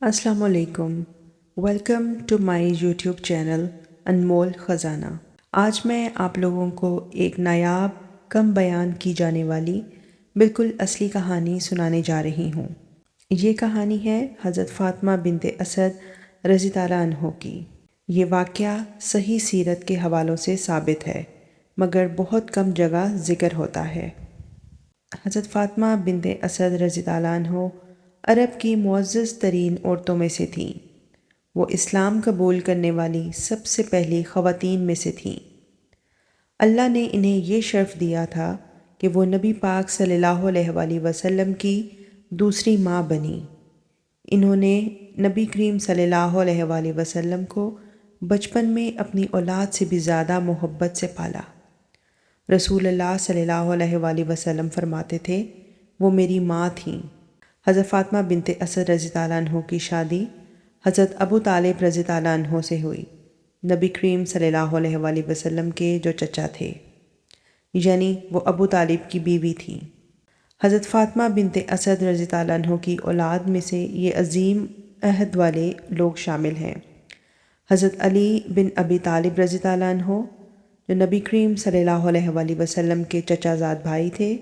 السلام علیکم، welcome to my YouTube channel Anmol Khazana. آج میں آپ لوگوں کو ایک نایاب کم بیان کی جانے والی بالکل اصلی کہانی سنانے جا رہی ہوں۔ یہ کہانی ہے حضرت فاطمہ بنت اسد رضی اللہ عنہ کی۔ یہ واقعہ صحیح سیرت کے حوالوں سے ثابت ہے مگر بہت کم جگہ ذکر ہوتا ہے۔ حضرت فاطمہ بنت اسد رضی اللہ عنہ عرب کی معزز ترین عورتوں میں سے تھیں۔ وہ اسلام قبول کرنے والی سب سے پہلی خواتین میں سے تھیں۔ اللہ نے انہیں یہ شرف دیا تھا کہ وہ نبی پاک صلی اللہ علیہ وآلہ وسلم کی دوسری ماں بنیں۔ انہوں نے نبی کریم صلی اللہ علیہ وآلہ وسلم کو بچپن میں اپنی اولاد سے بھی زیادہ محبت سے پالا۔ رسول اللہ صلی اللہ علیہ وآلہ وسلم فرماتے تھے، وہ میری ماں تھیں۔ حضرت فاطمہ بنت اسد رضی اللہ عنہ کی شادی حضرت ابو طالب رضی اللہ عنہ سے ہوئی، نبی کریم صلی اللہ علیہ وآلہ وسلم کے جو چچا تھے، یعنی وہ ابو طالب کی بیوی تھیں۔ حضرت فاطمہ بنت اسد رضی اللہ عنہ کی اولاد میں سے یہ عظیم عہد والے لوگ شامل ہیں: حضرت علی بن ابی طالب رضی اللہ عنہ، جو نبی کریم صلی اللہ علیہ وآلہ وسلم کے چچا زاد بھائی تھے،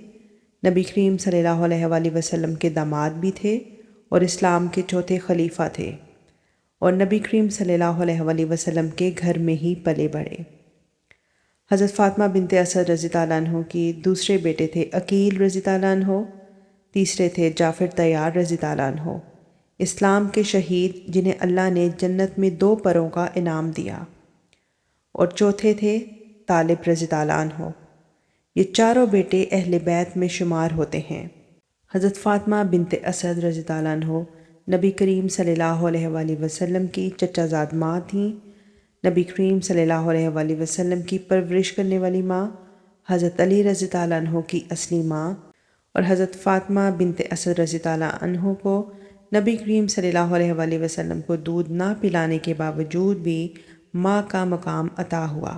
نبی کریم صلی اللہ علیہ وآلہ وسلم کے داماد بھی تھے اور اسلام کے چوتھے خلیفہ تھے، اور نبی کریم صلی اللہ علیہ وآلہ وسلم کے گھر میں ہی پلے بڑھے۔ حضرت فاطمہ بنت اسد رضی اللہ عنہ کی دوسرے بیٹے تھے عقیل رضی اللہ عنہ، تیسرے تھے جعفر طیار رضی اللہ عنہ، اسلام کے شہید جنہیں اللہ نے جنت میں 2 پروں کا انعام دیا، اور چوتھے تھے طالب رضی اللہ عنہ۔ یہ چاروں بیٹے اہل بیت میں شمار ہوتے ہیں۔ حضرت فاطمہ بنت اسد رضی اللہ عنہ نبی کریم صلی اللہ علیہ وآلہ وسلم کی چچا زاد ماں تھیں۔ نبی کریم صلی اللہ علیہ وآلہ وسلم کی پرورش کرنے والی ماں حضرت علی رضی اللہ عنہ کی اصلی ماں، اور حضرت فاطمہ بنت اسد رضی اللہ عنہ کو نبی کریم صلی اللہ علیہ وآلہ وسلم کو دودھ نہ پلانے کے باوجود بھی ماں کا مقام عطا ہوا۔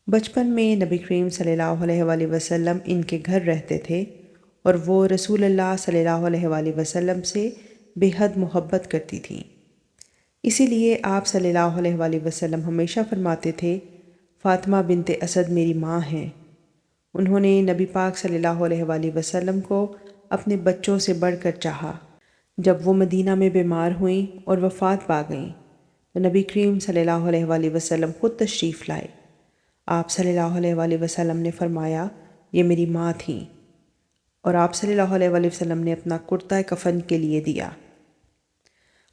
بچپن میں نبی کریم صلی اللہ علیہ وآلہ وسلم ان کے گھر رہتے تھے اور وہ رسول اللہ صلی اللہ علیہ وآلہ وسلم سے بے حد محبت کرتی تھیں۔ اسی لیے آپ صلی اللہ علیہ وآلہ وسلم ہمیشہ فرماتے تھے، فاطمہ بنت اسد میری ماں ہیں۔ انہوں نے نبی پاک صلی اللہ علیہ وآلہ وسلم کو اپنے بچوں سے بڑھ کر چاہا۔ جب وہ مدینہ میں بیمار ہوئیں اور وفات پا گئیں تو نبی کریم صلی اللہ علیہ وآلہ وسلم خود تشریف لائے۔ آپ صلی اللہ علیہ وآلہ وسلم نے فرمایا، یہ میری ماں تھیں، اور آپ صلی اللہ علیہ وآلہ وسلم نے اپنا کرتا کفن کے لیے دیا۔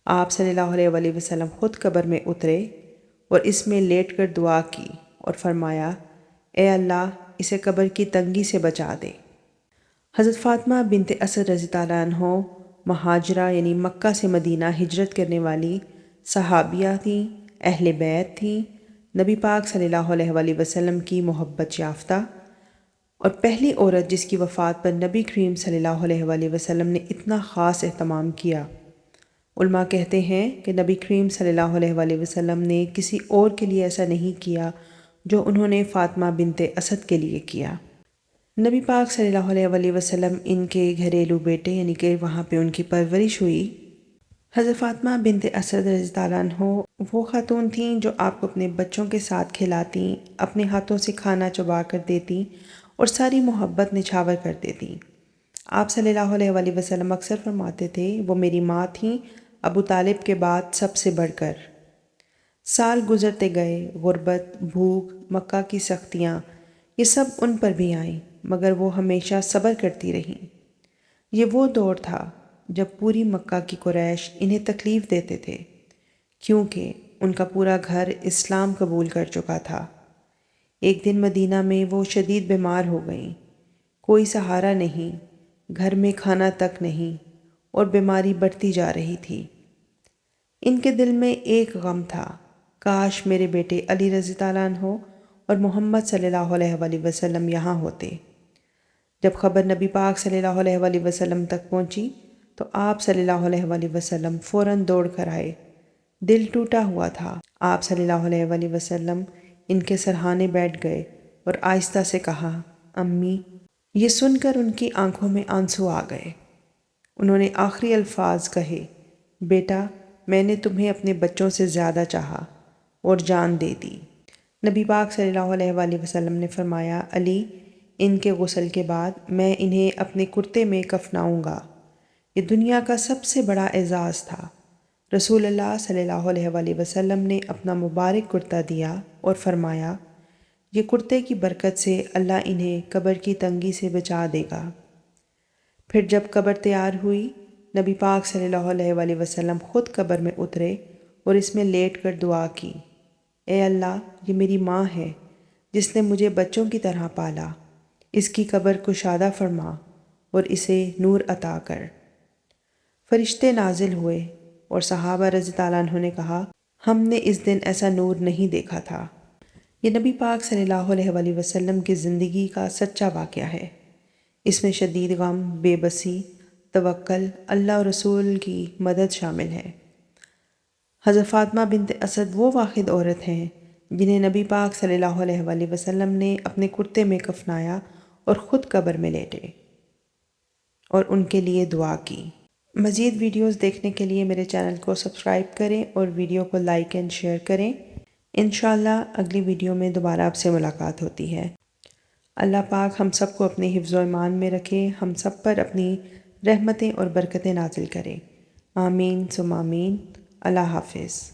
آپ صلی اللہ علیہ وآلہ وسلم خود قبر میں اترے اور اس میں لیٹ کر دعا کی اور فرمایا، اے اللہ اسے قبر کی تنگی سے بچا دے۔ حضرت فاطمہ بنت اسد رضی اللہ عنہ مہاجرہ یعنی مکہ سے مدینہ ہجرت کرنے والی صحابیہ تھیں، اہل بیت تھیں، نبی پاک صلی اللہ علیہ وآلہ وسلم کی محبت یافتہ، اور پہلی عورت جس کی وفات پر نبی کریم صلی اللہ علیہ وآلہ وسلم نے اتنا خاص اہتمام کیا۔ علماء کہتے ہیں کہ نبی کریم صلی اللہ علیہ وآلہ وسلم نے کسی اور کے لیے ایسا نہیں کیا جو انہوں نے فاطمہ بنت اسد کے لیے کیا۔ نبی پاک صلی اللہ علیہ وآلہ وسلم ان کے گھریلو بیٹے یعنی کہ وہاں پہ ان کی پرورش ہوئی۔ حضرت فاطمہ بنت اسد رضی اللہ عنہ وہ خاتون تھیں جو آپ کو اپنے بچوں کے ساتھ کھلاتیں، اپنے ہاتھوں سے کھانا چبا کر دیتیں اور ساری محبت نچھاور کر دیتیں۔ آپ صلی اللہ علیہ وآلہ وسلم اکثر فرماتے تھے، وہ میری ماں تھیں ابو طالب کے بعد سب سے بڑھ کر۔ سال گزرتے گئے، غربت، بھوک، مکہ کی سختیاں، یہ سب ان پر بھی آئیں مگر وہ ہمیشہ صبر کرتی رہیں۔ یہ وہ دور تھا جب پوری مکہ کی قریش انہیں تکلیف دیتے تھے کیونکہ ان کا پورا گھر اسلام قبول کر چکا تھا۔ ایک دن مدینہ میں وہ شدید بیمار ہو گئیں، کوئی سہارا نہیں، گھر میں کھانا تک نہیں، اور بیماری بڑھتی جا رہی تھی۔ ان کے دل میں ایک غم تھا، کاش میرے بیٹے علی رضی اللہ عنہ اور محمد صلی اللہ علیہ وآلہ وسلم یہاں ہوتے۔ جب خبر نبی پاک صلی اللہ علیہ وآلہ وسلم تک پہنچی تو آپ صلی اللہ علیہ وآلہ وسلم فوراً دوڑ کر آئے۔ دل ٹوٹا ہوا تھا۔ آپ صلی اللہ علیہ وآلہ وسلم ان کے سرہانے بیٹھ گئے اور آہستہ سے کہا، امی۔ یہ سن کر ان کی آنکھوں میں آنسو آ گئے۔ انہوں نے آخری الفاظ کہے، بیٹا میں نے تمہیں اپنے بچوں سے زیادہ چاہا اور جان دے دی۔ نبی پاک صلی اللہ علیہ وآلہ وسلم نے فرمایا، علی ان کے غسل کے بعد میں انہیں اپنے کرتے میں کفناؤں گا۔ یہ دنیا کا سب سے بڑا اعزاز تھا۔ رسول اللہ صلی اللہ علیہ وآلہ وسلم نے اپنا مبارک کرتا دیا اور فرمایا، یہ کرتے کی برکت سے اللہ انہیں قبر کی تنگی سے بچا دے گا۔ پھر جب قبر تیار ہوئی، نبی پاک صلی اللہ علیہ وآلہ وسلم خود قبر میں اترے اور اس میں لیٹ کر دعا کی، اے اللہ یہ میری ماں ہے جس نے مجھے بچوں کی طرح پالا، اس کی قبر کشادہ فرما اور اسے نور عطا کر۔ فرشتے نازل ہوئے اور صحابہ رضی اللہ عنہ نے کہا، ہم نے اس دن ایسا نور نہیں دیکھا تھا۔ یہ نبی پاک صلی اللہ علیہ وآلہ وسلم کی زندگی کا سچا واقعہ ہے۔ اس میں شدید غم، بے بسی، توکل، اللہ اور رسول کی مدد شامل ہے۔ حضرت فاطمہ بنت اسد وہ واحد عورت ہیں جنہیں نبی پاک صلی اللہ علیہ وآلہ وسلم نے اپنے کرتے میں کفنایا اور خود قبر میں لیٹے اور ان کے لیے دعا کی۔ مزید ویڈیوز دیکھنے کے لیے میرے چینل کو سبسکرائب کریں اور ویڈیو کو لائک اینڈ شیئر کریں۔ انشاءاللہ اگلی ویڈیو میں دوبارہ آپ سے ملاقات ہوتی ہے۔ اللہ پاک ہم سب کو اپنے حفظ و ایمان میں رکھے، ہم سب پر اپنی رحمتیں اور برکتیں نازل کرے۔ آمین ثم آمین۔ اللہ حافظ۔